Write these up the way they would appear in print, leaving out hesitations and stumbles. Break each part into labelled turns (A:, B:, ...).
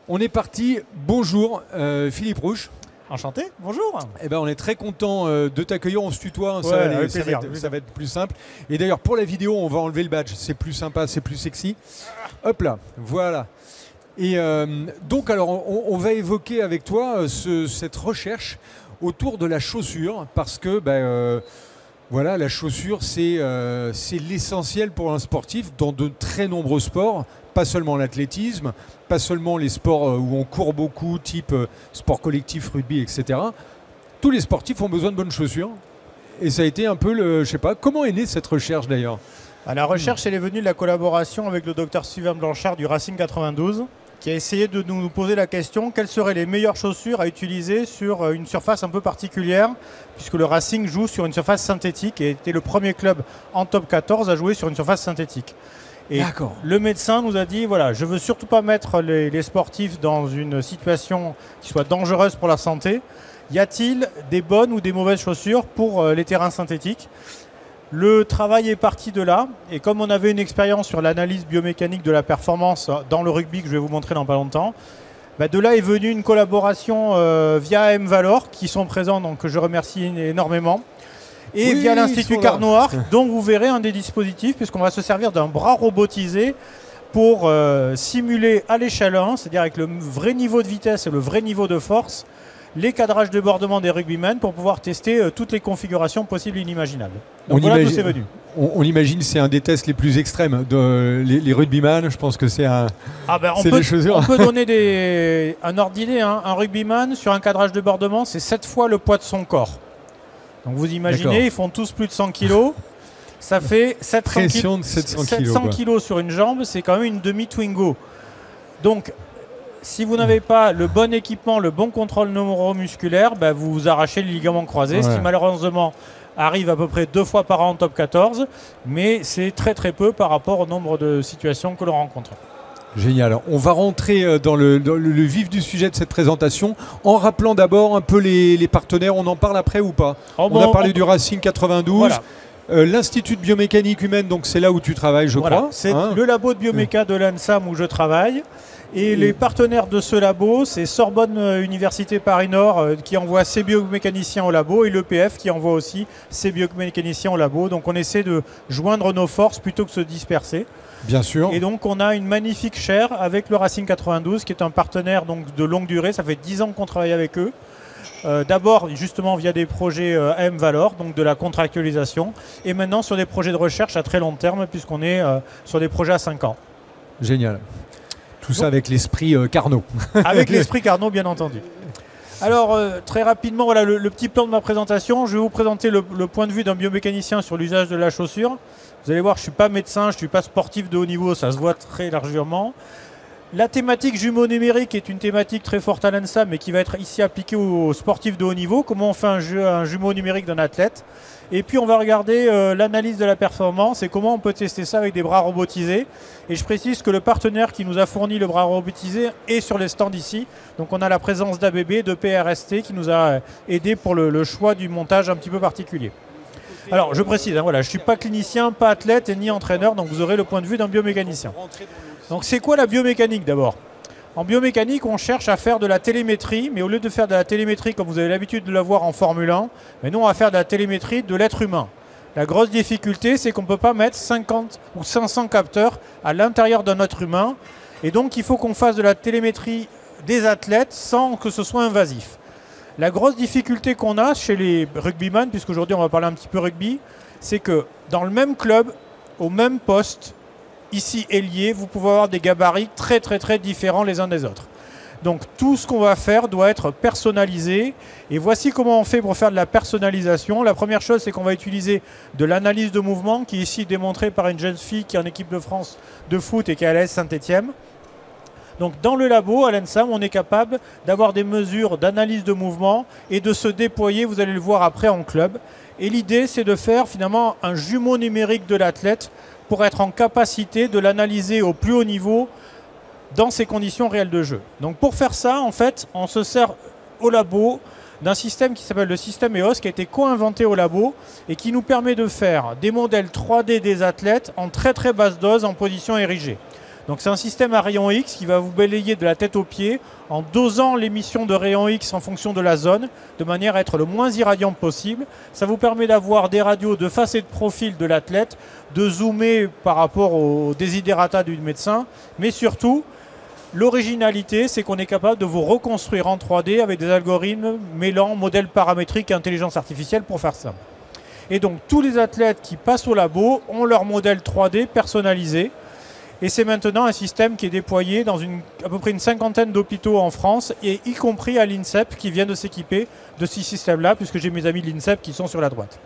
A: On est parti. Bonjour Philippe Rouche.
B: Enchanté, bonjour.
A: Eh ben, on est très content de t'accueillir, on se tutoie,
B: Ouais, avec plaisir.
A: Ça va être plus simple. Et d'ailleurs pour la vidéo on va enlever le badge, c'est plus sympa, c'est plus sexy. Hop là, voilà. Et donc alors on va évoquer avec toi cette recherche autour de la chaussure parce que voilà, la chaussure c'est l'essentiel pour un sportif dans de très nombreux sports, pas seulement l'athlétisme, pas seulement les sports où on court beaucoup, type sport collectif, rugby, etc. Tous les sportifs ont besoin de bonnes chaussures. Et ça a été un peu je sais pas, comment est née cette recherche d'ailleurs?
B: La recherche, elle est venue de la collaboration avec le docteur Sylvain Blanchard du Racing 92, qui a essayé de nous poser la question quelles seraient les meilleures chaussures à utiliser sur une surface un peu particulière, puisque le Racing joue sur une surface synthétique et était le premier club en top 14 à jouer sur une surface synthétique. Et le médecin nous a dit, voilà, je veux surtout pas mettre les sportifs dans une situation qui soit dangereuse pour la santé. Y a-t-il des bonnes ou des mauvaises chaussures pour les terrains synthétiques? Le travail est parti de là. Et comme on avait une expérience sur l'analyse biomécanique de la performance dans le rugby, que je vais vous montrer dans pas longtemps, de là est venue une collaboration via M-Valor, qui sont présents, donc que je remercie énormément. Et oui, via l'Institut Carnoir, dont vous verrez un des dispositifs, puisqu'on va se servir d'un bras robotisé pour simuler à l'échelle 1, c'est-à-dire avec le vrai niveau de vitesse et le vrai niveau de force, les cadrages de débordement des rugbymen pour pouvoir tester toutes les configurations possibles et inimaginables. Donc voilà d'où c'est venu.
A: On imagine c'est un des tests les plus extrêmes de les rugbyman. Je pense que c'est un.
B: On peut donner un ordre d'idée. Un rugbyman sur un cadrage de débordement, c'est 7 fois le poids de son corps. Donc vous imaginez, ils font tous plus de 100 kg. Ça fait 700 kg sur une jambe, c'est quand même une demi-Twingo. Donc, si vous n'avez pas le bon équipement, le bon contrôle neuromusculaire, vous arrachez le ligament croisé, ce qui malheureusement arrive à peu près 2 fois par an en top 14, mais c'est très très peu par rapport au nombre de situations que l'on rencontre.
A: Génial. On va rentrer dans le vif du sujet de cette présentation en rappelant d'abord un peu les partenaires. On en parle après ou pas? On a parlé du Racing 92. Voilà. L'Institut de biomécanique humaine, donc c'est là où tu travailles, je crois.
B: C'est le labo de bioméca de l'ANSAM où je travaille. Et les partenaires de ce labo, c'est Sorbonne Université Paris-Nord qui envoie ses biomécaniciens au labo et l'EPF qui envoie aussi ses biomécaniciens au labo. Donc on essaie de joindre nos forces plutôt que de se disperser.
A: Bien sûr.
B: Et donc on a une magnifique chaire avec le Racing 92 qui est un partenaire donc, de longue durée. Ça fait 10 ans qu'on travaille avec eux. D'abord justement via des projets M-Valor, donc de la contractualisation. Et maintenant sur des projets de recherche à très long terme puisqu'on est sur des projets à 5 ans.
A: Génial. Tout ça avec l'esprit Carnot.
B: Avec l'esprit Carnot, bien entendu. Alors, très rapidement, voilà le petit plan de ma présentation. Je vais vous présenter le point de vue d'un biomécanicien sur l'usage de la chaussure. Vous allez voir, je ne suis pas médecin, je ne suis pas sportif de haut niveau, ça se voit très largement. La thématique jumeau numérique est une thématique très forte à l'ANSA, mais qui va être ici appliquée aux sportifs de haut niveau. Comment on fait un jumeau numérique d'un athlète. Et puis on va regarder l'analyse de la performance et comment on peut tester ça avec des bras robotisés. Et je précise que le partenaire qui nous a fourni le bras robotisé est sur les stands ici. Donc on a la présence d'ABB, de PRST qui nous a aidé pour le choix du montage un petit peu particulier. Alors je précise, je ne suis pas clinicien, pas athlète et ni entraîneur, donc vous aurez le point de vue d'un biomécanicien. Donc c'est quoi la biomécanique d'abord? En biomécanique, on cherche à faire de la télémétrie, mais au lieu de faire de la télémétrie comme vous avez l'habitude de la voir en Formule 1, nous on va faire de la télémétrie de l'être humain. La grosse difficulté, c'est qu'on ne peut pas mettre 50 ou 500 capteurs à l'intérieur d'un être humain, et donc il faut qu'on fasse de la télémétrie des athlètes sans que ce soit invasif. La grosse difficulté qu'on a chez les rugbyman, puisqu'aujourd'hui on va parler un petit peu rugby, c'est que dans le même club, au même poste, ici ailier, vous pouvez avoir des gabarits très très très différents les uns des autres. Donc tout ce qu'on va faire doit être personnalisé. Et voici comment on fait pour faire de la personnalisation. La première chose, c'est qu'on va utiliser de l'analyse de mouvement, qui est ici démontrée par une jeune fille qui est en équipe de France de foot et qui est à l'AS Saint-Étienne. Donc dans le labo, à l'ENSAM, on est capable d'avoir des mesures d'analyse de mouvement et de se déployer, vous allez le voir après en club. Et l'idée, c'est de faire finalement un jumeau numérique de l'athlète pour être en capacité de l'analyser au plus haut niveau dans ses conditions réelles de jeu. Donc pour faire ça, en fait, on se sert au labo d'un système qui s'appelle le système EOS, qui a été co-inventé au labo et qui nous permet de faire des modèles 3D des athlètes en très très basse dose en position érigée. Donc c'est un système à rayon X qui va vous balayer de la tête aux pieds en dosant l'émission de rayons X en fonction de la zone, de manière à être le moins irradiant possible. Ça vous permet d'avoir des radios de face et de profil de l'athlète, de zoomer par rapport aux desiderata du médecin, mais surtout, l'originalité, c'est qu'on est capable de vous reconstruire en 3D avec des algorithmes mêlant modèles paramétriques et intelligence artificielle pour faire ça. Et donc tous les athlètes qui passent au labo ont leur modèle 3D personnalisé. Et c'est maintenant un système qui est déployé dans à peu près une cinquantaine d'hôpitaux en France, et y compris à l'INSEP qui vient de s'équiper de ce système-là, puisque j'ai mes amis de l'INSEP qui sont sur la droite.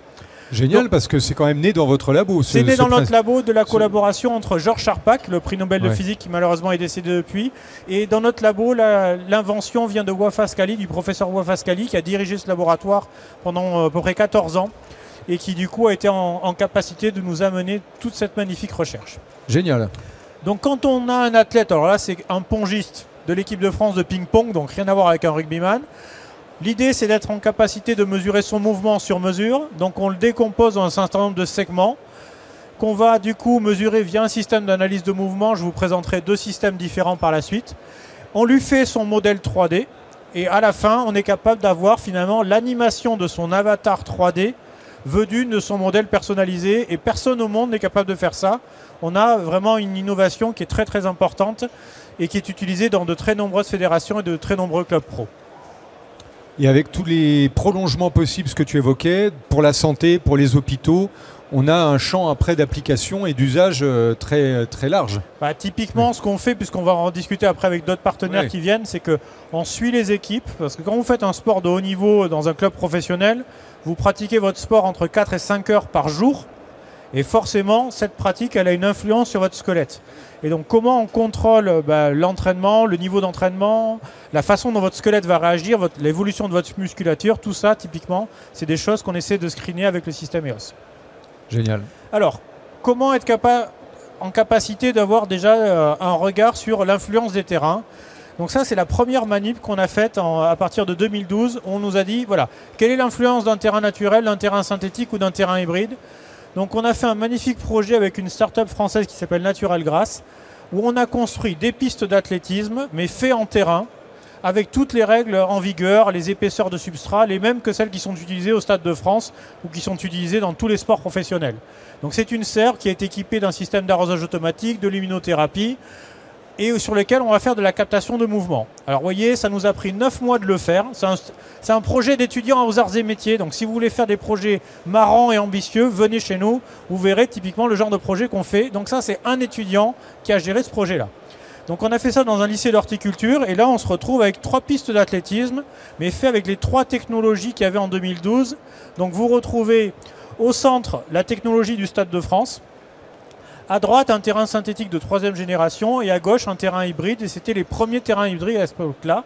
A: Génial, donc, parce que c'est quand même né dans votre labo.
B: C'est né dans notre labo de la collaboration entre Georges Charpak, le prix Nobel de physique qui malheureusement est décédé depuis, et dans notre labo, l'invention vient de Wafaa Ascali, du professeur Wafaa Ascali, qui a dirigé ce laboratoire pendant à peu près 14 ans, et qui du coup a été en capacité de nous amener toute cette magnifique recherche.
A: Génial.
B: Donc quand on a un athlète, alors là c'est un pongiste de l'équipe de France de ping-pong, donc rien à voir avec un rugbyman. L'idée c'est d'être en capacité de mesurer son mouvement sur mesure. Donc on le décompose en un certain nombre de segments qu'on va du coup mesurer via un système d'analyse de mouvement. Je vous présenterai 2 systèmes différents par la suite. On lui fait son modèle 3D et à la fin on est capable d'avoir finalement l'animation de son avatar 3D venu de son modèle personnalisé, et personne au monde n'est capable de faire ça. On a vraiment une innovation qui est très très importante et qui est utilisée dans de très nombreuses fédérations et de très nombreux clubs pro.
A: Et avec tous les prolongements possibles, ce que tu évoquais, pour la santé, pour les hôpitaux, on a un champ après d'application et d'usage très, très large.
B: Typiquement, ce qu'on fait, puisqu'on va en discuter après avec d'autres partenaires qui viennent, c'est qu'on suit les équipes. Parce que quand vous faites un sport de haut niveau dans un club professionnel, vous pratiquez votre sport entre 4 et 5 heures par jour. Et forcément, cette pratique, elle a une influence sur votre squelette. Et donc, comment on contrôle l'entraînement, le niveau d'entraînement, la façon dont votre squelette va réagir, l'évolution de votre musculature, tout ça, typiquement, c'est des choses qu'on essaie de screener avec le système EOS.
A: Génial.
B: Alors, comment être en capacité d'avoir déjà un regard sur l'influence des terrains? Donc ça, c'est la première manip qu'on a faite à partir de 2012. On nous a dit, voilà, quelle est l'influence d'un terrain naturel, d'un terrain synthétique ou d'un terrain hybride? Donc on a fait un magnifique projet avec une start-up française qui s'appelle Natural Grass, où on a construit des pistes d'athlétisme, mais fait en terrain, avec toutes les règles en vigueur, les épaisseurs de substrat, les mêmes que celles qui sont utilisées au Stade de France ou qui sont utilisées dans tous les sports professionnels. Donc c'est une serre qui est équipée d'un système d'arrosage automatique, de luminothérapie, et sur lequel on va faire de la captation de mouvement. Alors vous voyez, ça nous a pris 9 mois de le faire. C'est un projet d'étudiants aux arts et métiers. Donc si vous voulez faire des projets marrants et ambitieux, venez chez nous. Vous verrez typiquement le genre de projet qu'on fait. Donc ça, c'est un étudiant qui a géré ce projet-là. Donc on a fait ça dans un lycée d'horticulture. Et là, on se retrouve avec 3 pistes d'athlétisme, mais fait avec les 3 technologies qu'il y avait en 2012. Donc vous retrouvez au centre la technologie du Stade de France. À droite, un terrain synthétique de 3e génération, et à gauche, un terrain hybride. Et c'était les premiers terrains hybrides à cette époque-là.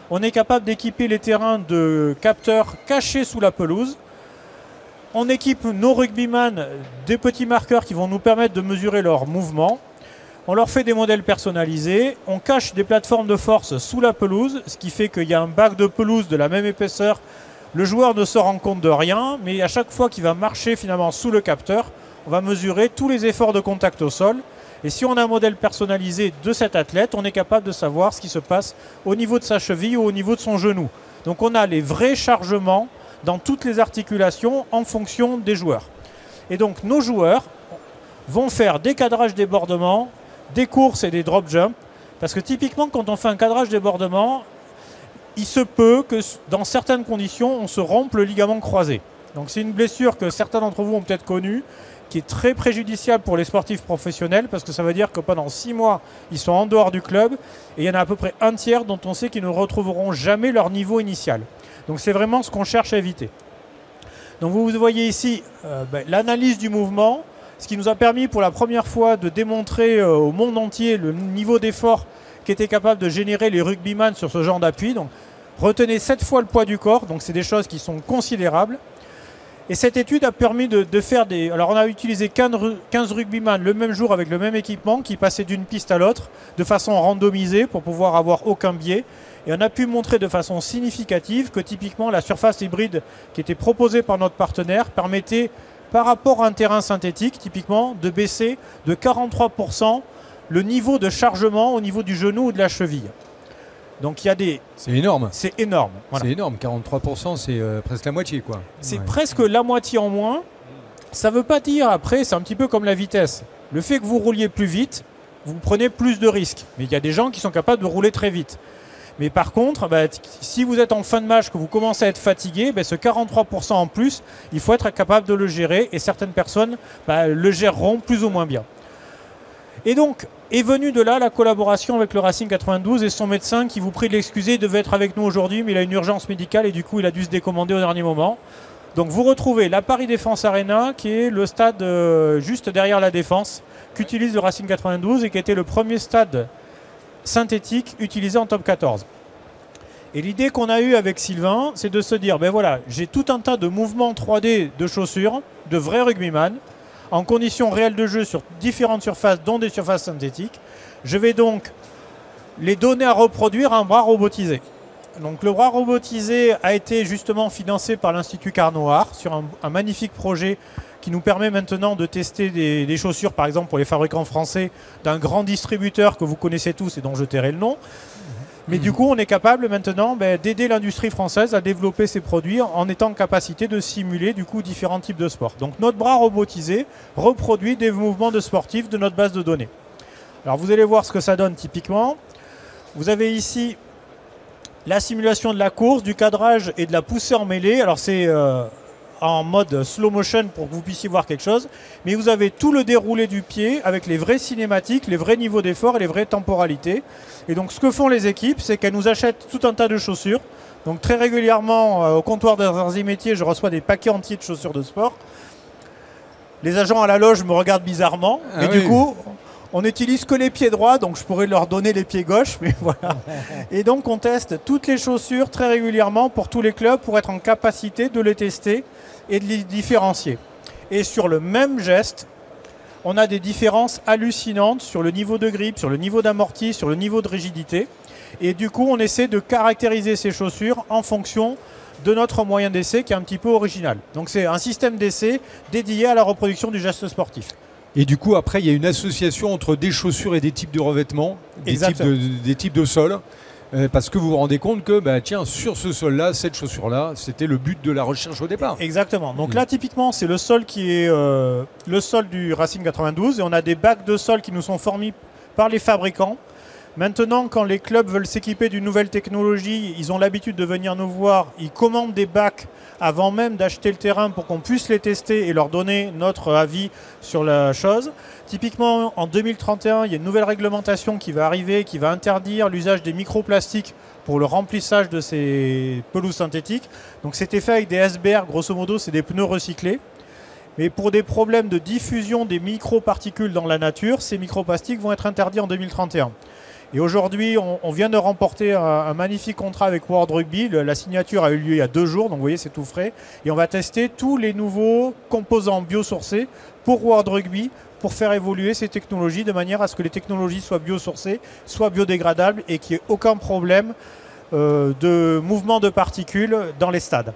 B: On est capable d'équiper les terrains de capteurs cachés sous la pelouse. On équipe nos rugbyman des petits marqueurs qui vont nous permettre de mesurer leur mouvement. On leur fait des modèles personnalisés. On cache des plateformes de force sous la pelouse, ce qui fait qu'il y a un bac de pelouse de la même épaisseur. Le joueur ne se rend compte de rien, mais à chaque fois qu'il va marcher finalement sous le capteur, on va mesurer tous les efforts de contact au sol. Et si on a un modèle personnalisé de cet athlète, on est capable de savoir ce qui se passe au niveau de sa cheville ou au niveau de son genou. Donc on a les vrais chargements dans toutes les articulations en fonction des joueurs. Et donc nos joueurs vont faire des cadrages débordement, des courses et des drop jumps. Parce que typiquement, quand on fait un cadrage débordement, il se peut que dans certaines conditions, on se rompe le ligament croisé. Donc c'est une blessure que certains d'entre vous ont peut-être connue, qui est très préjudiciable pour les sportifs professionnels, parce que ça veut dire que pendant 6 mois, ils sont en dehors du club, et il y en a à peu près un tiers dont on sait qu'ils ne retrouveront jamais leur niveau initial. Donc c'est vraiment ce qu'on cherche à éviter. Donc vous voyez ici l'analyse du mouvement, ce qui nous a permis pour la première fois de démontrer au monde entier le niveau d'effort qu'étaient capables de générer les rugbyman sur ce genre d'appui. Donc retenez 7 fois le poids du corps, donc c'est des choses qui sont considérables. Et cette étude a permis de faire des... Alors on a utilisé 15 rugbyman le même jour avec le même équipement qui passait d'une piste à l'autre de façon randomisée pour pouvoir avoir aucun biais. Et on a pu montrer de façon significative que typiquement la surface hybride qui était proposée par notre partenaire permettait par rapport à un terrain synthétique typiquement de baisser de 43% le niveau de chargement au niveau du genou ou de la cheville. Donc il y a des...
A: C'est énorme.
B: C'est énorme. Voilà.
A: C'est énorme, 43%, c'est presque la moitié, quoi.
B: C'est presque la moitié en moins. Ça ne veut pas dire, après, c'est un petit peu comme la vitesse. Le fait que vous rouliez plus vite, vous prenez plus de risques. Mais il y a des gens qui sont capables de rouler très vite. Mais par contre, si vous êtes en fin de match, que vous commencez à être fatigué, ce 43% en plus, il faut être capable de le gérer. Et certaines personnes le géreront plus ou moins bien. Et donc, est venue de là la collaboration avec le Racing 92 et son médecin qui vous prie de l'excuser. Il devait être avec nous aujourd'hui, mais il a une urgence médicale et du coup, il a dû se décommander au dernier moment. Donc, vous retrouvez la Paris Défense Arena, qui est le stade juste derrière la Défense, qu'utilise le Racing 92 et qui était le premier stade synthétique utilisé en top 14. Et l'idée qu'on a eue avec Sylvain, c'est de se dire, voilà, j'ai tout un tas de mouvements 3D de chaussures, de vrais rugbyman, en conditions réelles de jeu sur différentes surfaces, dont des surfaces synthétiques. Je vais donc les donner à reproduire un bras robotisé. Donc le bras robotisé a été justement financé par l'Institut Carnot sur un magnifique projet qui nous permet maintenant de tester des chaussures, par exemple pour les fabricants français, d'un grand distributeur que vous connaissez tous et dont je tairai le nom. Mais du coup, on est capable maintenant d'aider l'industrie française à développer ses produits en étant en capacité de simuler du coup différents types de sports. Donc notre bras robotisé reproduit des mouvements de sportifs de notre base de données. Alors vous allez voir ce que ça donne typiquement. Vous avez ici la simulation de la course, du cadrage et de la poussée en mêlée. Alors c'est en mode slow motion pour que vous puissiez voir quelque chose. Mais vous avez tout le déroulé du pied avec les vraies cinématiques, les vrais niveaux d'effort et les vraies temporalités. Et donc ce que font les équipes, c'est qu'elles nous achètent tout un tas de chaussures. Donc très régulièrement, au comptoir des arts et métiers, je reçois des paquets entiers de chaussures de sport. Les agents à la loge me regardent bizarrement. Et du coup, on n'utilise que les pieds droits, donc je pourrais leur donner les pieds gauches. Mais voilà. Et donc on teste toutes les chaussures très régulièrement pour tous les clubs pour être en capacité de les tester et de les différencier. Et sur le même geste, on a des différences hallucinantes sur le niveau de grippe, sur le niveau d'amorti, sur le niveau de rigidité. Et du coup, on essaie de caractériser ces chaussures en fonction de notre moyen d'essai qui est un petit peu original. Donc c'est un système d'essai dédié à la reproduction du geste sportif.
A: Et du coup, après, il y a une association entre des chaussures et des types de revêtements, des types de sols. Parce que vous vous rendez compte que, sur ce sol-là, cette chaussure-là, c'était le but de la recherche au départ.
B: Exactement. Donc là, typiquement, c'est le sol qui est le sol du Racing 92. Et on a des bacs de sol qui nous sont fournis par les fabricants. Maintenant, quand les clubs veulent s'équiper d'une nouvelle technologie, ils ont l'habitude de venir nous voir. Ils commandent des bacs avant même d'acheter le terrain pour qu'on puisse les tester et leur donner notre avis sur la chose. Typiquement, en 2031, il y a une nouvelle réglementation qui va arriver, qui va interdire l'usage des microplastiques pour le remplissage de ces pelouses synthétiques. Donc c'était fait avec des SBR, grosso modo, c'est des pneus recyclés. Mais pour des problèmes de diffusion des microparticules dans la nature, ces microplastiques vont être interdits en 2031. Et aujourd'hui, on vient de remporter un magnifique contrat avec World Rugby. La signature a eu lieu il y a 2 jours, donc vous voyez, c'est tout frais. Et on va tester tous les nouveaux composants biosourcés pour World Rugby pour faire évoluer ces technologies de manière à ce que les technologies soient biosourcées, soient biodégradables et qu'il n'y ait aucun problème de mouvement de particules dans les stades.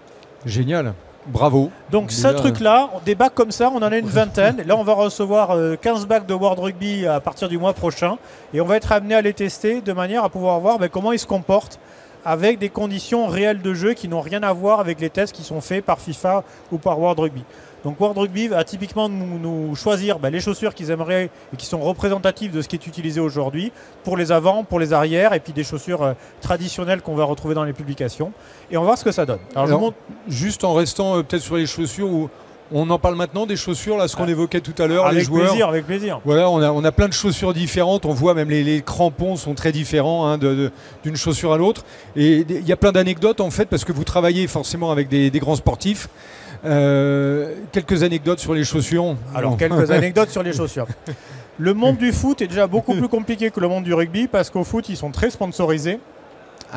A: Génial. Bravo.
B: Donc ce truc-là, des bacs comme ça, on en a une vingtaine. Là, on va recevoir 15 bacs de World Rugby à partir du mois prochain. Et on va être amené à les tester de manière à pouvoir voir comment ils se comportent avec des conditions réelles de jeu qui n'ont rien à voir avec les tests qui sont faits par FIFA ou par World Rugby. Donc World Rugby va typiquement nous choisir les chaussures qu'ils aimeraient et qui sont représentatives de ce qui est utilisé aujourd'hui pour les avant, pour les arrières et puis des chaussures traditionnelles qu'on va retrouver dans les publications. Et on va voir ce que ça donne. Alors, je montre...
A: Juste en restant peut-être sur les chaussures, où on en parle maintenant des chaussures, là, ce qu'on évoquait tout à l'heure, les joueurs.
B: Avec plaisir.
A: Voilà, on a plein de chaussures différentes. On voit même les crampons sont très différents d'une chaussure à l'autre. Et il y a plein d'anecdotes en fait parce que vous travaillez forcément avec des grands sportifs. Quelques anecdotes sur les chaussures.
B: Alors, quelques anecdotes sur les chaussures. Le monde du foot est déjà beaucoup plus compliqué que le monde du rugby parce qu'au foot, ils sont très sponsorisés.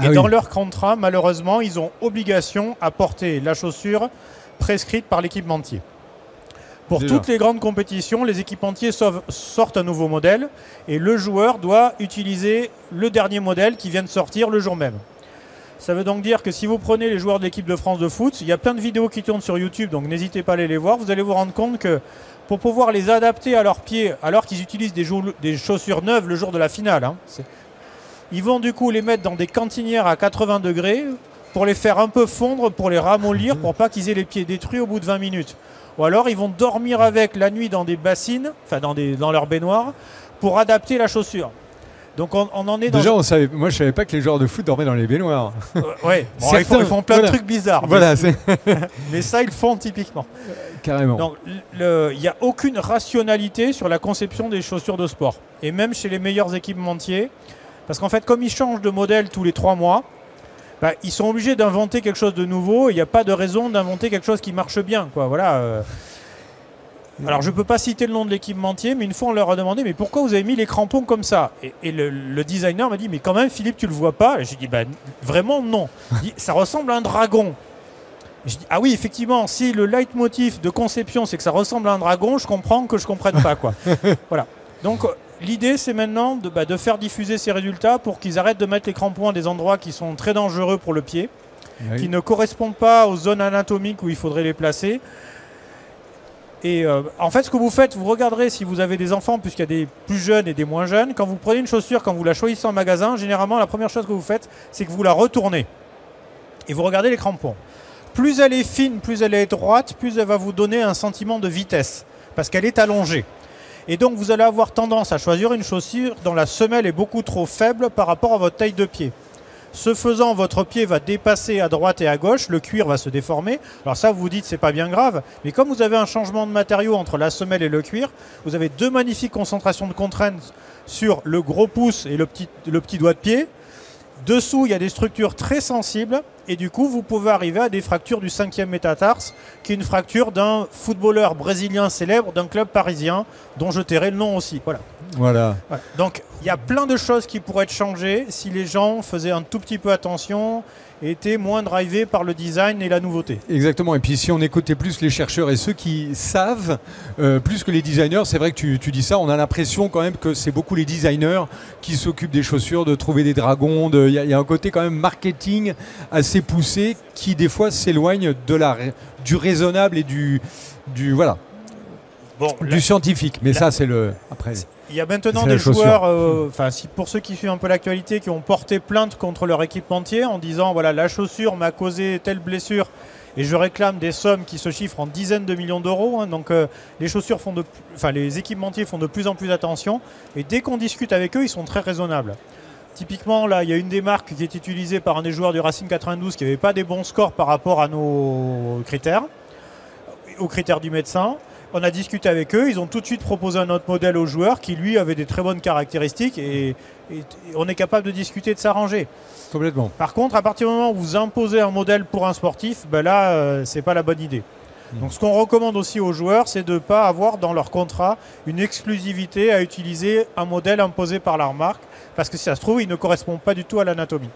B: Et dans leur contrat, malheureusement, ils ont obligation à porter la chaussure prescrite par l'équipementier. Pour toutes les grandes compétitions, les équipementiers sortent un nouveau modèle et le joueur doit utiliser le dernier modèle qui vient de sortir le jour même. Ça veut donc dire que si vous prenez les joueurs de l'équipe de France de foot, il y a plein de vidéos qui tournent sur YouTube, donc n'hésitez pas à aller les voir. Vous allez vous rendre compte que pour pouvoir les adapter à leurs pieds, alors qu'ils utilisent des chaussures neuves le jour de la finale, hein, ils vont du coup les mettre dans des cantinières à 80 degrés pour les faire un peu fondre, pour les ramollir, pour pas qu'ils aient les pieds détruits au bout de 20 minutes. Ou alors ils vont dormir avec la nuit dans des bassines, enfin dans leur baignoire, pour adapter la chaussure. Donc on en est dans...
A: Déjà, moi je savais pas que les joueurs de foot dormaient dans les baignoires.
B: Ouais, bon, ils font plein de trucs bizarres.
A: Voilà,
B: mais ça, ils le font typiquement.
A: Carrément.
B: Donc il n'y a aucune rationalité sur la conception des chaussures de sport. Et même chez les meilleurs équipementiers, parce qu'en fait, comme ils changent de modèle tous les 3 mois, bah, ils sont obligés d'inventer quelque chose de nouveau. Il n'y a pas de raison d'inventer quelque chose qui marche bien, quoi. Voilà. Alors, je ne peux pas citer le nom de l'équipementier, mais une fois, on leur a demandé, mais pourquoi vous avez mis les crampons comme ça? Et le designer m'a dit, mais quand même, Philippe, tu ne le vois pas? Et j'ai dit, bah, vraiment, non. Il dit, ça ressemble à un dragon. Et je dis, ah oui, effectivement, si le leitmotiv de conception, c'est que ça ressemble à un dragon, je comprends que je ne comprenne pas, quoi. Voilà. Donc, l'idée, c'est maintenant de faire diffuser ces résultats pour qu'ils arrêtent de mettre les crampons à des endroits qui sont très dangereux pour le pied, oui, qui ne correspondent pas aux zones anatomiques où il faudrait les placer. Et en fait, ce que vous faites, vous regarderez si vous avez des enfants, puisqu'il y a des plus jeunes et des moins jeunes. Quand vous prenez une chaussure, quand vous la choisissez en magasin, généralement, la première chose que vous faites, c'est que vous la retournez. Et vous regardez les crampons. Plus elle est fine, plus elle est droite, plus elle va vous donner un sentiment de vitesse, parce qu'elle est allongée. Et donc, vous allez avoir tendance à choisir une chaussure dont la semelle est beaucoup trop faible par rapport à votre taille de pied. Ce faisant, votre pied va dépasser à droite et à gauche, le cuir va se déformer. Alors ça, vous vous dites, c'est pas bien grave, mais comme vous avez un changement de matériau entre la semelle et le cuir, vous avez 2 magnifiques concentrations de contraintes sur le gros pouce et le petit doigt de pied. Dessous, il y a des structures très sensibles et du coup, vous pouvez arriver à des fractures du 5e métatarse, qui est une fracture d'un footballeur brésilien célèbre d'un club parisien, dont je tairai le nom aussi. Voilà. Donc, il y a plein de choses qui pourraient être changées si les gens faisaient un tout petit peu attention et étaient moins drivés par le design et la nouveauté.
A: Exactement. Et puis si on écoutait plus les chercheurs et ceux qui savent, plus que les designers, c'est vrai que tu dis ça, on a l'impression quand même que c'est beaucoup les designers qui s'occupent des chaussures, de trouver des dragons. Il y a un côté quand même marketing assez poussé qui des fois s'éloigne du raisonnable et du scientifique. Mais ça, c'est le... Après...
B: Il y a maintenant des joueurs, pour ceux qui suivent un peu l'actualité, qui ont porté plainte contre leur équipementier en disant voilà, la chaussure m'a causé telle blessure et je réclame des sommes qui se chiffrent en dizaines de millions d'euros. Hein. Donc les équipementiers font de plus en plus attention et dès qu'on discute avec eux, ils sont très raisonnables. Typiquement, là, il y a une des marques qui est utilisée par un des joueurs du Racing 92 qui n'avait pas des bons scores par rapport à nos critères, aux critères du médecin. On a discuté avec eux, ils ont tout de suite proposé un autre modèle aux joueurs qui, lui, avait des très bonnes caractéristiques et on est capable de discuter, de s'arranger.
A: Complètement.
B: Par contre, à partir du moment où vous imposez un modèle pour un sportif, c'est pas la bonne idée. Donc ce qu'on recommande aussi aux joueurs, c'est de ne pas avoir dans leur contrat une exclusivité à utiliser un modèle imposé par leur marque, parce que si ça se trouve, il ne correspond pas du tout à l'anatomie.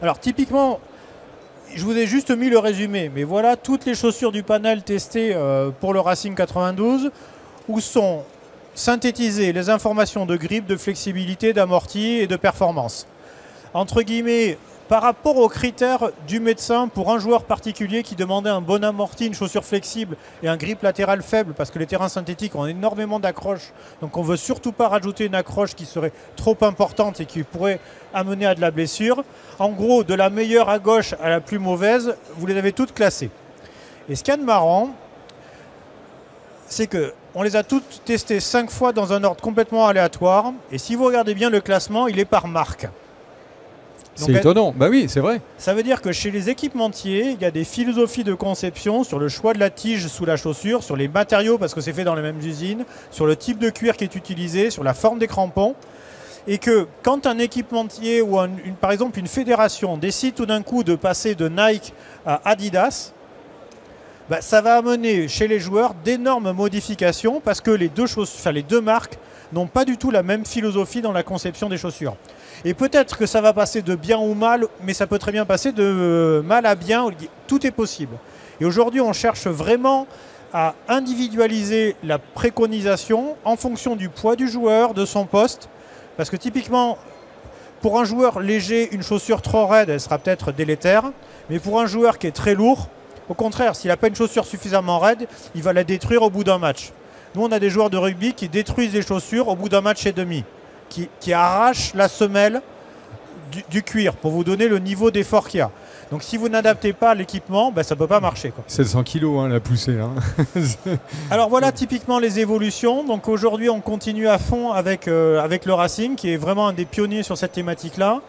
B: Alors typiquement, je vous ai juste mis le résumé, mais voilà toutes les chaussures du panel testées pour le Racing 92, où sont synthétisées les informations de grippe, de flexibilité, d'amorti et de performance. Entre guillemets, par rapport aux critères du médecin pour un joueur particulier qui demandait un bon amorti, une chaussure flexible et un grip latéral faible, parce que les terrains synthétiques ont énormément d'accroches, donc on ne veut surtout pas rajouter une accroche qui serait trop importante et qui pourrait amener à de la blessure. En gros, de la meilleure à gauche à la plus mauvaise, vous les avez toutes classées. Et ce qu'il y a de marrant, c'est qu'on les a toutes testées 5 fois dans un ordre complètement aléatoire, et si vous regardez bien le classement, il est par marque.
A: C'est étonnant, bah oui, c'est vrai.
B: Ça veut dire que chez les équipementiers, il y a des philosophies de conception sur le choix de la tige sous la chaussure, sur les matériaux parce que c'est fait dans les mêmes usines, sur le type de cuir qui est utilisé, sur la forme des crampons. Et que quand un équipementier ou par exemple une fédération décide tout d'un coup de passer de Nike à Adidas, ça va amener chez les joueurs d'énormes modifications parce que les deux marques n'ont pas du tout la même philosophie dans la conception des chaussures. Et peut-être que ça va passer de bien ou mal, mais ça peut très bien passer de mal à bien. Tout est possible. Et aujourd'hui, on cherche vraiment à individualiser la préconisation en fonction du poids du joueur, de son poste. Parce que typiquement, pour un joueur léger, une chaussure trop raide, elle sera peut-être délétère. Mais pour un joueur qui est très lourd, au contraire, s'il n'a pas une chaussure suffisamment raide, il va la détruire au bout d'un match. Nous, on a des joueurs de rugby qui détruisent les chaussures au bout d'un match et demi, qui arrachent la semelle du cuir pour vous donner le niveau d'effort qu'il y a. Donc si vous n'adaptez pas l'équipement, ben, ça ne peut pas marcher, quoi.
A: 700 kilos la poussée.
B: Alors voilà typiquement les évolutions. Donc aujourd'hui on continue à fond avec le Racing qui est vraiment un des pionniers sur cette thématique-là.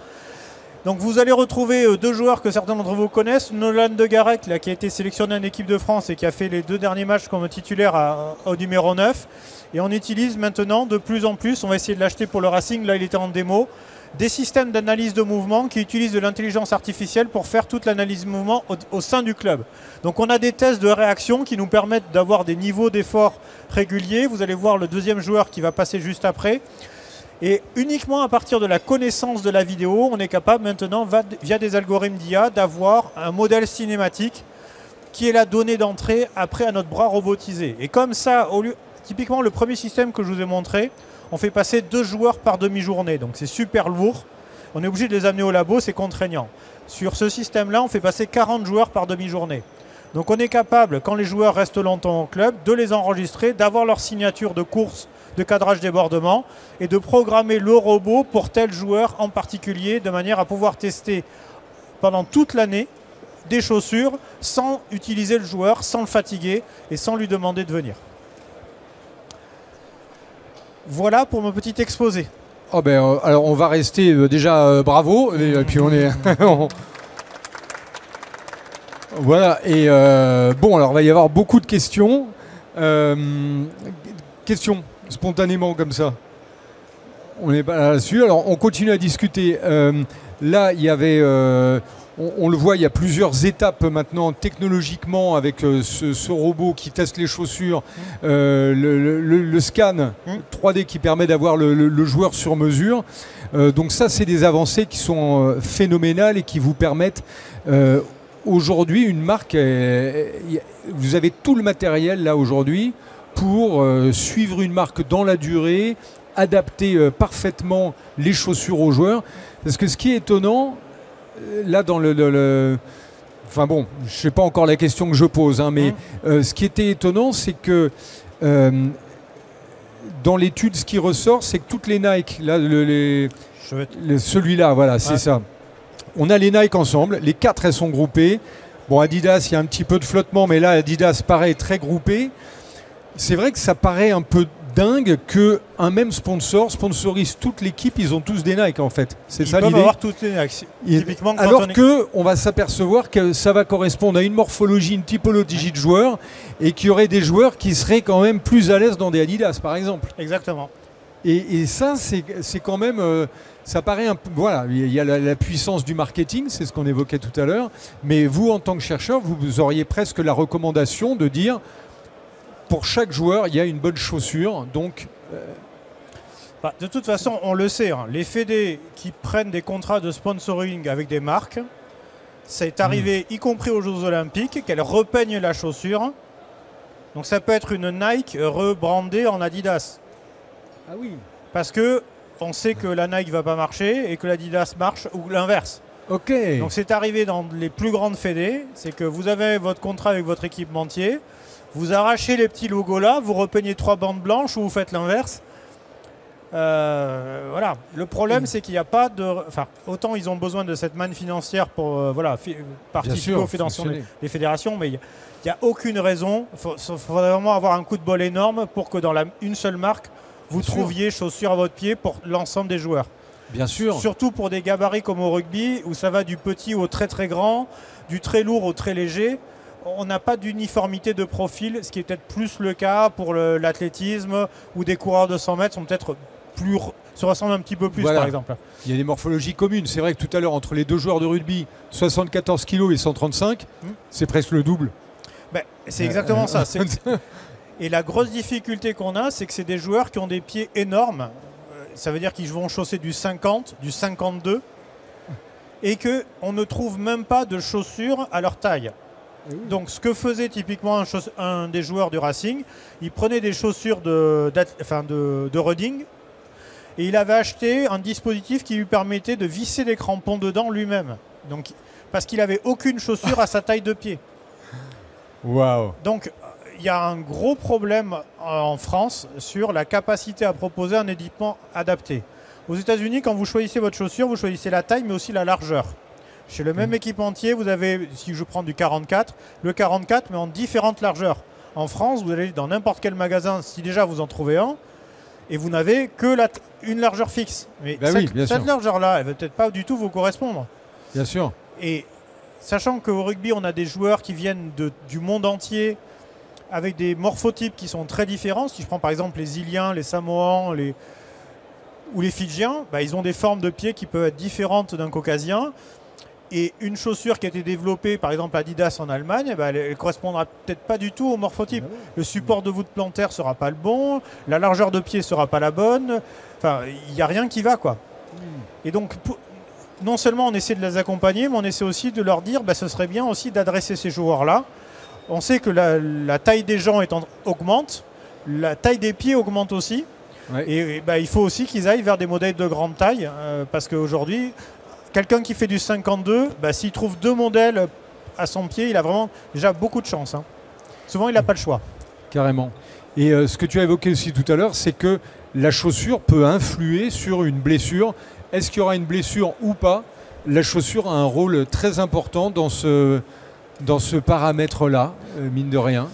B: Donc vous allez retrouver deux joueurs que certains d'entre vous connaissent. Nolan De Garec là, qui a été sélectionné en équipe de France et qui a fait les 2 derniers matchs comme titulaire au numéro 9. Et on utilise maintenant de plus en plus, on va essayer de l'acheter pour le Racing, là il était en démo, des systèmes d'analyse de mouvement qui utilisent de l'intelligence artificielle pour faire toute l'analyse de mouvement au sein du club. Donc on a des tests de réaction qui nous permettent d'avoir des niveaux d'effort réguliers. Vous allez voir le deuxième joueur qui va passer juste après. Et uniquement à partir de la connaissance de la vidéo, on est capable maintenant, via des algorithmes d'IA, d'avoir un modèle cinématique qui est la donnée d'entrée après à notre bras robotisé. Et comme ça, typiquement le premier système que je vous ai montré, on fait passer 2 joueurs par demi-journée. Donc c'est super lourd. On est obligé de les amener au labo, c'est contraignant. Sur ce système-là, on fait passer 40 joueurs par demi-journée. Donc on est capable, quand les joueurs restent longtemps au club, de les enregistrer, d'avoir leur signature de course, de cadrage débordement et de programmer le robot pour tel joueur en particulier de manière à pouvoir tester pendant toute l'année des chaussures sans utiliser le joueur, sans le fatiguer et sans lui demander de venir. Voilà pour mon petit exposé.
A: Oh ben, alors on va rester déjà bravo et puis on est voilà et bon alors il va y avoir beaucoup de questions spontanément comme ça. On n'est pas là-dessus. Alors on continue à discuter. Là il y avait on le voit, il y a plusieurs étapes maintenant technologiquement avec ce robot qui teste les chaussures, le scan 3D qui permet d'avoir le joueur sur mesure. Donc ça, c'est des avancées qui sont phénoménales et qui vous permettent aujourd'hui une marque. Vous avez tout le matériel là aujourd'hui pour suivre une marque dans la durée, adapter parfaitement les chaussures aux joueurs. Parce que ce qui est étonnant, là dans enfin bon, je ne sais pas encore la question que je pose, hein, mais ce qui était étonnant, c'est que dans l'étude, ce qui ressort, c'est que toutes les Nike, là, celui-là, voilà, c'est ça. On a les Nike ensemble, les 4 elles sont groupées. Bon, Adidas, il y a un petit peu de flottement, mais là, Adidas paraît très groupé. C'est vrai que ça paraît un peu dingue qu'un même sponsor sponsorise toute l'équipe, ils ont tous des Nike en fait. C'est ça l'idée.
B: Ils peuvent avoir toutes les Nike. Typiquement,
A: alors qu'on va s'apercevoir que ça va correspondre à une morphologie, une typologie de joueurs et qu'il y aurait des joueurs qui seraient quand même plus à l'aise dans des Adidas par exemple.
B: Exactement.
A: Et ça, c'est quand même... ça paraît un peu... Voilà, il y a la puissance du marketing, c'est ce qu'on évoquait tout à l'heure. Mais vous, en tant que chercheur, vous auriez presque la recommandation de dire... Pour chaque joueur, il y a une bonne chaussure, donc...
B: De toute façon, on le sait, hein, les fédés qui prennent des contrats de sponsoring avec des marques, c'est arrivé, y compris aux Jeux Olympiques, qu'elles repeignent la chaussure. Donc ça peut être une Nike rebrandée en Adidas.
A: Ah oui.
B: Parce que on sait que la Nike ne va pas marcher et que l'Adidas marche, ou l'inverse.
A: Ok.
B: Donc c'est arrivé dans les plus grandes fédés, c'est que vous avez votre contrat avec votre équipementier, vous arrachez les petits logos là, vous repeignez 3 bandes blanches ou vous faites l'inverse. Voilà. Le problème, c'est qu'il n'y a pas de... Enfin, autant ils ont besoin de cette manne financière pour participer aux des fédérations, mais il n'y a aucune raison. Il faut vraiment avoir un coup de bol énorme pour que dans une seule marque, vous trouviez chaussures à votre pied pour l'ensemble des joueurs.
A: Bien sûr.
B: Surtout pour des gabarits comme au rugby, où ça va du petit au très très grand, du très lourd au très léger. On n'a pas d'uniformité de profil, ce qui est peut-être plus le cas pour l'athlétisme, où des coureurs de 100 mètres sont peut-être se ressemblent un petit peu plus, par exemple.
A: Il y a des morphologies communes. C'est vrai que tout à l'heure, entre les 2 joueurs de rugby, 74 kg et 135, c'est presque le double.
B: Ben, c'est exactement ça. Et la grosse difficulté qu'on a, c'est que c'est des joueurs qui ont des pieds énormes. Ça veut dire qu'ils vont chausser du 50, du 52, et qu'on ne trouve même pas de chaussures à leur taille. Donc ce que faisait typiquement un des joueurs du Racing, il prenait des chaussures de running Et il avait acheté un dispositif qui lui permettait de visser les crampons dedans lui-même. Donc, parce qu'il n'avait aucune chaussure à sa taille de pied.
A: Waouh.
B: Donc, il y a un gros problème en France sur la capacité à proposer un équipement adapté. Aux États-Unis, quand vous choisissez votre chaussure, vous choisissez la taille, mais aussi la largeur. Chez le même équipementier, vous avez, si je prends du 44, le 44, mais en différentes largeurs. En France, vous allez dans n'importe quel magasin, si déjà vous en trouvez un, et vous n'avez que une largeur fixe. Mais cette largeur-là, elle ne va peut-être pas du tout vous correspondre.
A: Bien sûr.
B: Et sachant qu'au rugby, on a des joueurs qui viennent du monde entier avec des morphotypes qui sont très différents. Si je prends par exemple les Iliens, les Samoans ou les Fidjiens, ils ont des formes de pieds qui peuvent être différentes d'un Caucasien. Et une chaussure qui a été développée, par exemple Adidas en Allemagne, elle ne correspondra peut-être pas du tout au morphotype. Le support de voûte plantaire ne sera pas le bon, la largeur de pied ne sera pas la bonne. Enfin, il n'y a rien qui va, quoi. Et donc, non seulement on essaie de les accompagner, mais on essaie aussi de leur dire ce serait bien aussi d'adresser ces joueurs-là. On sait que la taille des gens augmente, la taille des pieds augmente aussi. Ouais. Et il faut aussi qu'ils aillent vers des modèles de grande taille, parce qu'aujourd'hui, quelqu'un qui fait du 52, s'il trouve 2 modèles à son pied, il a vraiment déjà beaucoup de chance. Hein. Souvent, il n'a pas le choix.
A: Carrément. Et ce que tu as évoqué aussi tout à l'heure, c'est que la chaussure peut influer sur une blessure. Est-ce qu'il y aura une blessure ou pas? La chaussure a un rôle très important dans ce paramètre-là, mine de rien.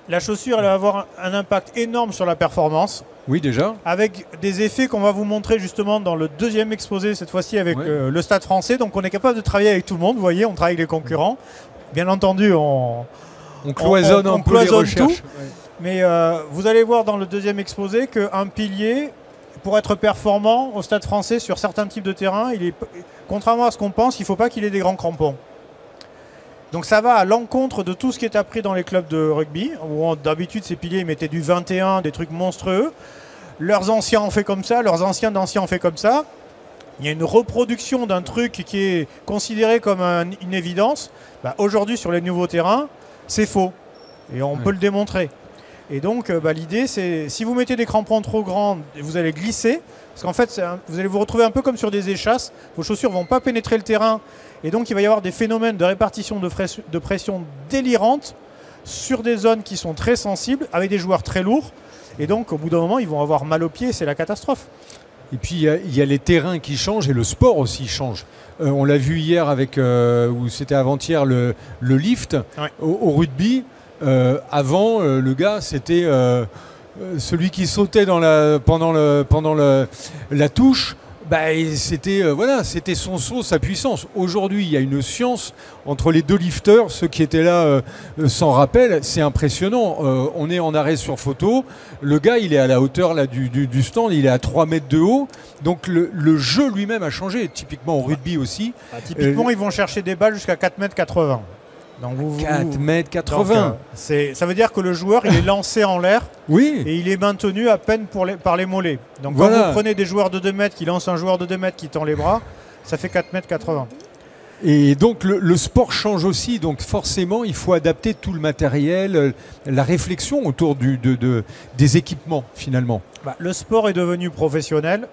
B: La chaussure, elle va avoir un impact énorme sur la performance.
A: Oui, déjà.
B: Avec des effets qu'on va vous montrer justement dans le deuxième exposé, cette fois-ci avec le Stade français. Donc on est capable de travailler avec tout le monde, vous voyez, on travaille avec les concurrents. Bien entendu, on
A: cloisonne un peu les recherches.
B: Tout. Ouais. Mais vous allez voir dans le deuxième exposé qu'un pilier, pour être performant au Stade français sur certains types de terrains, contrairement à ce qu'on pense, il ne faut pas qu'il ait des grands crampons. Donc ça va à l'encontre de tout ce qui est appris dans les clubs de rugby, où d'habitude ces piliers ils mettaient du 21, des trucs monstrueux. Leurs anciens ont fait comme ça, leurs anciens d'anciens ont fait comme ça. Il y a une reproduction d'un truc qui est considéré comme une évidence. Aujourd'hui sur les nouveaux terrains, c'est faux. Et on peut le démontrer. Et donc l'idée c'est, si vous mettez des crampons trop grands, vous allez glisser. Parce qu'en fait, vous allez vous retrouver un peu comme sur des échasses. Vos chaussures ne vont pas pénétrer le terrain. Et donc, il va y avoir des phénomènes de répartition de pression délirante sur des zones qui sont très sensibles, avec des joueurs très lourds. Et donc, au bout d'un moment, ils vont avoir mal aux pieds. C'est la catastrophe.
A: Et puis, il y a les terrains qui changent et le sport aussi change. On l'a vu hier avec, ou c'était avant-hier, le lift au rugby. Avant, le gars, c'était... celui qui sautait pendant la touche, c'était son saut, sa puissance. Aujourd'hui, il y a une science entre les deux lifters, ceux qui étaient là s'en rappellent, c'est impressionnant. On est en arrêt sur photo, le gars il est à la hauteur là, du stand, il est à 3 mètres de haut, donc le jeu lui-même a changé, typiquement au rugby aussi.
B: Typiquement, ils vont chercher des balles jusqu'à 4,80 m.
A: Donc 4,80 m.
B: Ça veut dire que le joueur il est lancé en l'air et il est maintenu à peine par les mollets. Donc quand vous prenez des joueurs de 2 mètres qui lancent un joueur de 2 mètres qui tend les bras, ça fait 4,80 m.
A: Et donc le sport change aussi, donc forcément il faut adapter tout le matériel, la réflexion autour des équipements finalement.
B: Le sport est devenu professionnel.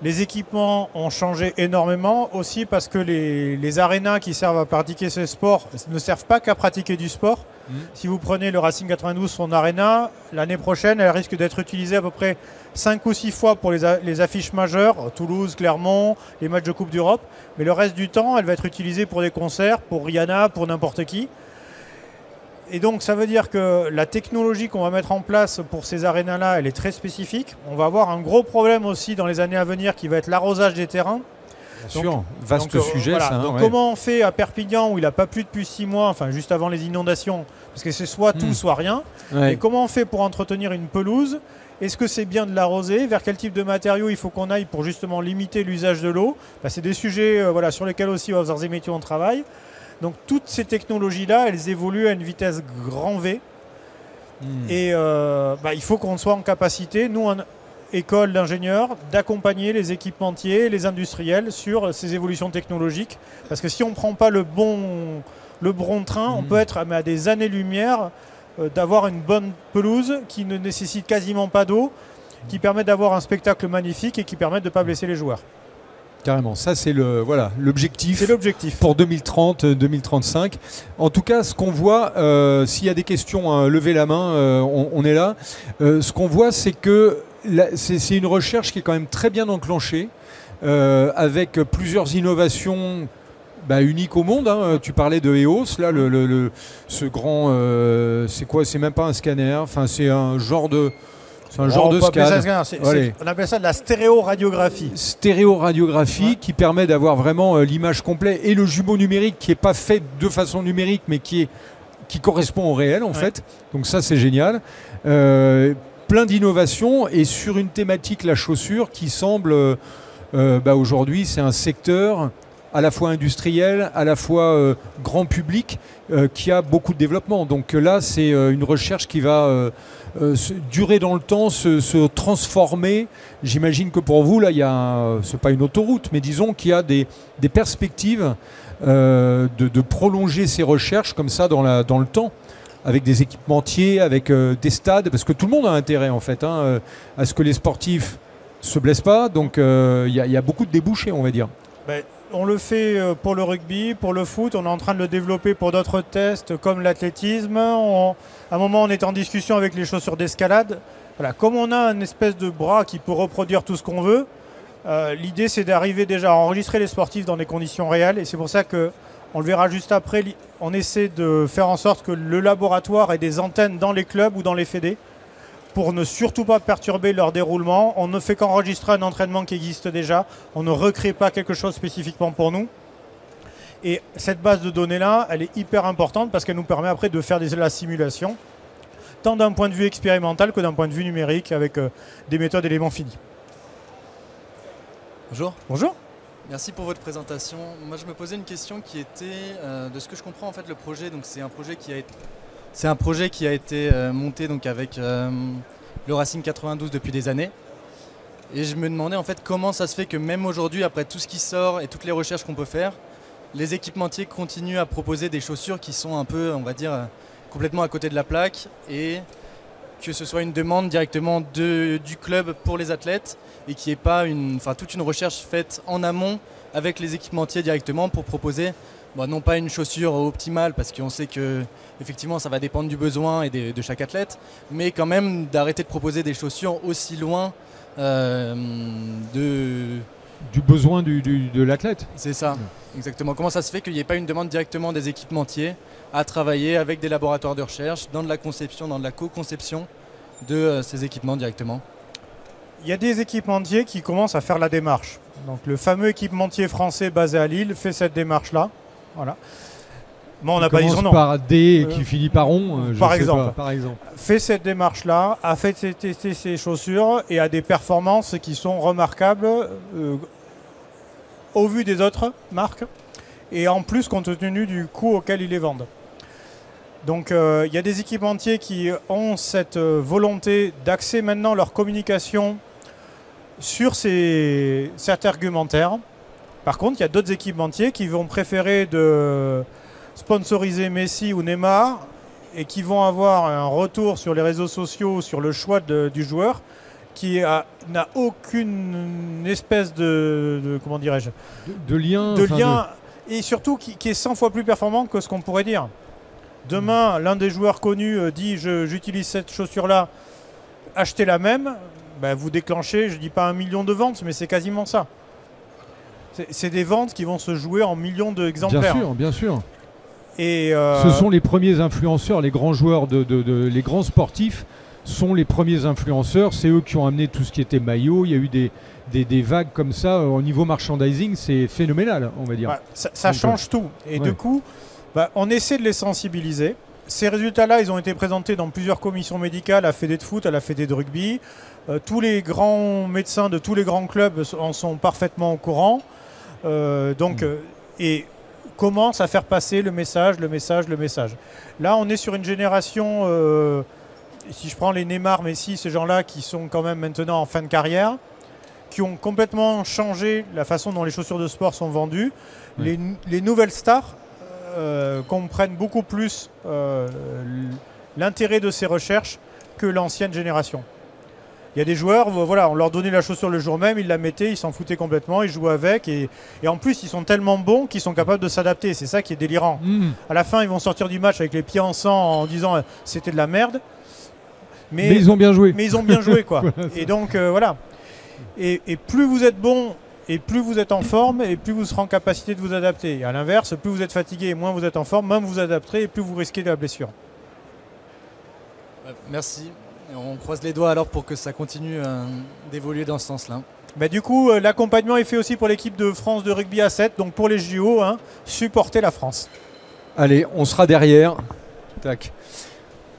B: Les équipements ont changé énormément aussi parce que les arénas qui servent à pratiquer ce sport ne servent pas qu'à pratiquer du sport. Si vous prenez le Racing 92, son aréna, l'année prochaine, elle risque d'être utilisée à peu près 5 ou 6 fois pour les affiches majeures, Toulouse, Clermont, les matchs de Coupe d'Europe. Mais le reste du temps, elle va être utilisée pour des concerts, pour Rihanna, pour n'importe qui. Et donc, ça veut dire que la technologie qu'on va mettre en place pour ces arénas-là, elle est très spécifique. On va avoir un gros problème aussi dans les années à venir qui va être l'arrosage des terrains.
A: Bien sûr, vaste sujet ça.
B: Donc, comment on fait à Perpignan où il n'a pas plu depuis 6 mois, enfin juste avant les inondations, parce que c'est soit tout, soit rien. Et comment on fait pour entretenir une pelouse? Est-ce que c'est bien de l'arroser? Vers quel type de matériaux il faut qu'on aille pour justement limiter l'usage de l'eau? C'est des sujets sur lesquels aussi aux Arts et Métiers on travaille. Donc toutes ces technologies-là, elles évoluent à une vitesse grand V. Et il faut qu'on soit en capacité, nous, en école d'ingénieurs, d'accompagner les équipementiers, les industriels sur ces évolutions technologiques. Parce que si on ne prend pas le bon train, on peut être à des années-lumière d'avoir une bonne pelouse qui ne nécessite quasiment pas d'eau. qui permettent d'avoir un spectacle magnifique et qui permettent de ne pas blesser les joueurs.
A: Carrément, ça c'est l'objectif.
B: C'est l'objectif.
A: Pour 2030, 2035. En tout cas, ce qu'on voit, s'il y a des questions, hein, levez la main, on est là. Ce qu'on voit, c'est que c'est une recherche qui est quand même très bien enclenchée, avec plusieurs innovations uniques au monde. Hein. Tu parlais de EOS, là, ce grand, c'est quoi? C'est même pas un scanner, enfin c'est un genre de... C'est un genre de scan.
B: On appelle ça de la stéréoradiographie.
A: Stéréoradiographie qui permet d'avoir vraiment l'image complète et le jumeau numérique qui n'est pas fait de façon numérique mais qui correspond au réel en fait. Donc ça c'est génial. Plein d'innovations et sur une thématique, la chaussure, qui semble aujourd'hui c'est un secteur à la fois industriel, à la fois grand public, qui a beaucoup de développement. Donc là c'est une recherche qui va... durer dans le temps, se transformer. J'imagine que pour vous, là, c'est pas une autoroute, mais disons qu'il y a des perspectives de prolonger ces recherches comme ça dans le temps, avec des équipementiers, avec des stades, parce que tout le monde a intérêt en fait à ce que les sportifs se blessent pas. Donc il y a beaucoup de débouchés, on va dire.
B: On le fait pour le rugby, pour le foot, on est en train de le développer pour d'autres tests comme l'athlétisme. À un moment, on est en discussion avec les chaussures d'escalade. Voilà, comme on a une espèce de bras qui peut reproduire tout ce qu'on veut, l'idée c'est d'arriver déjà à enregistrer les sportifs dans des conditions réelles. Et c'est pour ça qu'on le verra juste après, on essaie de faire en sorte que le laboratoire ait des antennes dans les clubs ou dans les fédés, pour ne surtout pas perturber leur déroulement. On ne fait qu'enregistrer un entraînement qui existe déjà. On ne recrée pas quelque chose spécifiquement pour nous. Et cette base de données-là, elle est hyper importante parce qu'elle nous permet après de faire la simulation, tant d'un point de vue expérimental que d'un point de vue numérique, avec des méthodes éléments finis.
C: Bonjour.
B: Bonjour.
C: Merci pour votre présentation. Moi, je me posais une question qui était, de ce que je comprends, en fait, le projet, donc c'est un projet qui a été monté donc avec le Racing 92 depuis des années. Et je me demandais en fait comment ça se fait que même aujourd'hui, après tout ce qui sort et toutes les recherches qu'on peut faire, les équipementiers continuent à proposer des chaussures qui sont un peu, on va dire, complètement à côté de la plaque, et que ce soit une demande directement du club pour les athlètes et qu'il n'y ait pas toute une recherche faite en amont avec les équipementiers directement pour proposer non pas une chaussure optimale, parce qu'on sait que effectivement ça va dépendre du besoin et de chaque athlète, mais quand même d'arrêter de proposer des chaussures aussi loin
A: du besoin de l'athlète.
C: C'est ça, exactement. Comment ça se fait qu'il n'y ait pas une demande directement des équipementiers à travailler avec des laboratoires de recherche dans de la conception, dans de la co-conception de ces équipements directement?
B: Il y a des équipementiers qui commencent à faire la démarche. Donc le fameux équipementier français basé à Lille fait cette démarche-là. Voilà. Bon, on n'a pas dit son nom.
A: Par D et qui finit par on,
B: par exemple.
A: Par exemple.
B: Fait cette démarche-là, a fait tester ses chaussures et a des performances qui sont remarquables au vu des autres marques et en plus compte tenu du coût auquel ils les vendent. Donc il y a des équipementiers qui ont cette volonté d'axer maintenant leur communication sur cet argumentaire. Par contre, il y a d'autres équipementiers qui vont préférer de sponsoriser Messi ou Neymar et qui vont avoir un retour sur les réseaux sociaux sur le choix du joueur qui n'a aucune espèce de comment dirais-je
A: de lien,
B: et surtout qui est 100 fois plus performant que ce qu'on pourrait dire. Demain, l'un des joueurs connus dit j'utilise cette chaussure-là, achetez la même, vous déclenchez, je ne dis pas 1 million de ventes, mais c'est quasiment ça. C'est des ventes qui vont se jouer en millions d'exemplaires.
A: Bien sûr, bien sûr.
B: Et
A: ce sont les premiers influenceurs, les grands joueurs, les grands sportifs sont les premiers influenceurs. C'est eux qui ont amené tout ce qui était maillot. Il y a eu des vagues comme ça au niveau merchandising. C'est phénoménal, on va dire.
B: Ça change tout. Et du coup, on essaie de les sensibiliser. Ces résultats-là, ils ont été présentés dans plusieurs commissions médicales, à la Fédé de foot, à la Fédé de rugby. Tous les grands médecins de tous les grands clubs en sont parfaitement au courant. Et commence à faire passer le message. Là, on est sur une génération, si je prends les Neymar, Messi, ces gens-là qui sont quand même maintenant en fin de carrière, qui ont complètement changé la façon dont les chaussures de sport sont vendues. Oui. Les nouvelles stars comprennent beaucoup plus l'intérêt de ces recherches que l'ancienne génération. Il y a des joueurs, voilà, on leur donnait la chaussure le jour même, ils la mettaient, ils s'en foutaient complètement, ils jouaient avec. Et en plus, ils sont tellement bons qu'ils sont capables de s'adapter. C'est ça qui est délirant. À la fin, ils vont sortir du match avec les pieds en sang en disant c'était de la merde.
A: Mais ils ont bien joué.
B: Mais ils ont bien joué, quoi.
A: Voilà,
B: et donc, voilà. Et plus vous êtes bon, et plus vous êtes en forme, et plus vous serez en capacité de vous adapter. Et à l'inverse, plus vous êtes fatigué et moins vous êtes en forme, moins vous vous adapterez et plus vous risquez de la blessure.
C: Merci. Et on croise les doigts alors pour que ça continue d'évoluer dans ce sens-là.
B: Bah, du coup, l'accompagnement est fait aussi pour l'équipe de France de rugby à 7. Donc pour les JO, supportez la France.
A: Allez, on sera derrière. Tac.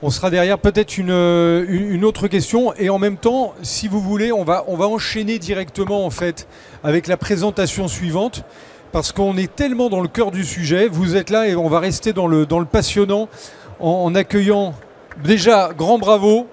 A: On sera derrière. Peut-être une autre question. Et en même temps, si vous voulez, on va enchaîner directement en fait avec la présentation suivante. Parce qu'on est tellement dans le cœur du sujet. Vous êtes là et on va rester dans le passionnant en accueillant déjà grand bravo